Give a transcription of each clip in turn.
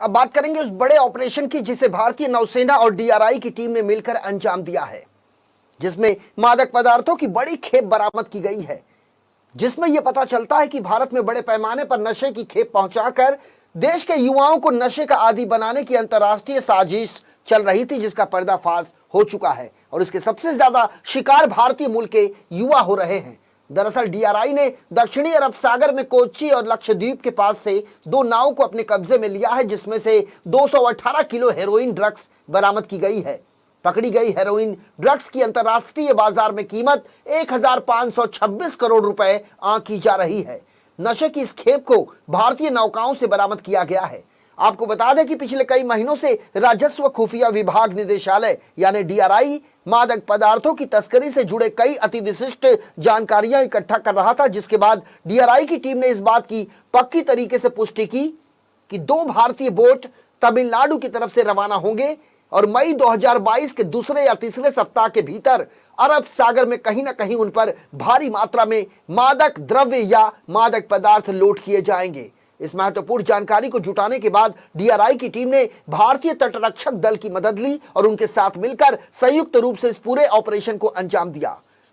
अब बात करेंगे उस बड़े ऑपरेशन की जिसे भारतीय नौसेना और डीआरआई की टीम ने मिलकर अंजाम दिया है, जिसमें मादक पदार्थों की बड़ी खेप बरामद की गई है, जिसमें यह पता चलता है कि भारत में बड़े पैमाने पर नशे की खेप पहुंचाकर देश के युवाओं को नशे का आदी बनाने की अंतर्राष्ट्रीय साजिश चल रही थी, जिसका पर्दाफाश हो चुका है और इसके सबसे ज्यादा शिकार भारतीय मूल के युवा हो रहे हैं। दरअसल डीआरआई ने दक्षिणी अरब सागर में कोच्चि और लक्षद्वीप के पास से 2 नावों को अपने कब्जे में लिया है, जिसमें से 218 किलो हेरोइन ड्रग्स बरामद की गई है। पकड़ी गई हेरोइन ड्रग्स की अंतर्राष्ट्रीय बाजार में कीमत 1526 करोड़ रुपए आंकी जा रही है। नशे की इस खेप को भारतीय नौकाओं से बरामद किया गया है। आपको बता दें कि पिछले कई महीनों से राजस्व खुफिया विभाग निदेशालय यानी डीआरआई मादक पदार्थों की तस्करी से जुड़े कई अति विशिष्ट जानकारियां इकट्ठा कर रहा था, जिसके बाद डीआरआई की टीम ने इस बात की पक्की तरीके से पुष्टि की कि 2 भारतीय बोट तमिलनाडु की तरफ से रवाना होंगे और मई 2022 के दूसरे या तीसरे सप्ताह के भीतर अरब सागर में कहीं ना कहीं उन पर भारी मात्रा में मादक द्रव्य या मादक पदार्थ लोड किए जाएंगे। इस महत्वपूर्ण जानकारी को जुटाने के बाद डीआरआई की टीम ने भारतीय तटरक्षक दल की मदद ली और उनके साथ मिलकर संयुक्त रूप से इस पूरे ऑपरेशन को अंजाम दिया।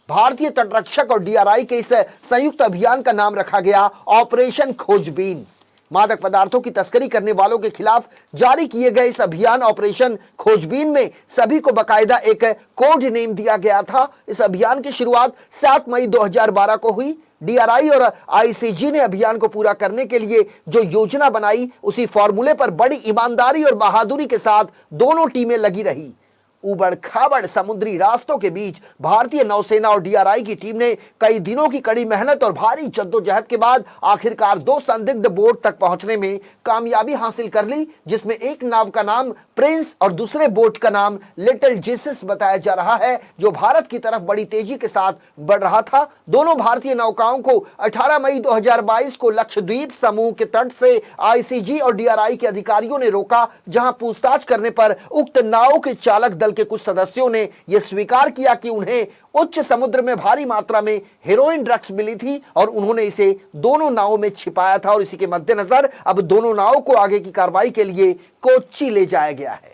भारतीय तटरक्षक और डीआरआई के इस संयुक्त अभियान का नाम रखा गया ऑपरेशन खोजबीन। मादक पदार्थों की तस्करी करने वालों के खिलाफ जारी किए गए इस अभियान ऑपरेशन खोजबीन में सभी को बकायदा एक कोड नेम दिया गया था। इस अभियान की शुरुआत 7 मई 2012 को हुई। डीआरआई और आईसीजी ने अभियान को पूरा करने के लिए जो योजना बनाई, उसी फॉर्मूले पर बड़ी ईमानदारी और बहादुरी के साथ दोनों टीमें लगी रही। उबड़ खाबड़ समुद्री रास्तों के बीच भारतीय नौसेना और डीआरआई की टीम ने कई दिनों की कड़ी मेहनत और भारी जद्दोजहद के बाद आखिरकार 2 संदिग्ध बोट तक पहुंचने में कामयाबी हासिल कर ली, जिसमें एक नाव का नाम प्रिंस और दूसरे बोट का नाम लिटिल जीसस बताया जा रहा है, जो भारत की तरफ बड़ी तेजी के साथ बढ़ रहा था। दोनों भारतीय नौकाओं को 18 मई 2022 को लक्षद्वीप समूह के तट से आईसीजी और डीआरआई के अधिकारियों ने रोका, जहां पूछताछ करने पर उक्त नाव के चालक दल के कुछ सदस्यों ने यह स्वीकार किया कि उन्हें उच्च समुद्र में भारी मात्रा में हेरोइन ड्रग्स मिली थी और उन्होंने इसे दोनों नावों में छिपाया था और इसी के मद्देनजर अब दोनों नावों को आगे की कार्रवाई के लिए कोच्चि ले जाया गया है।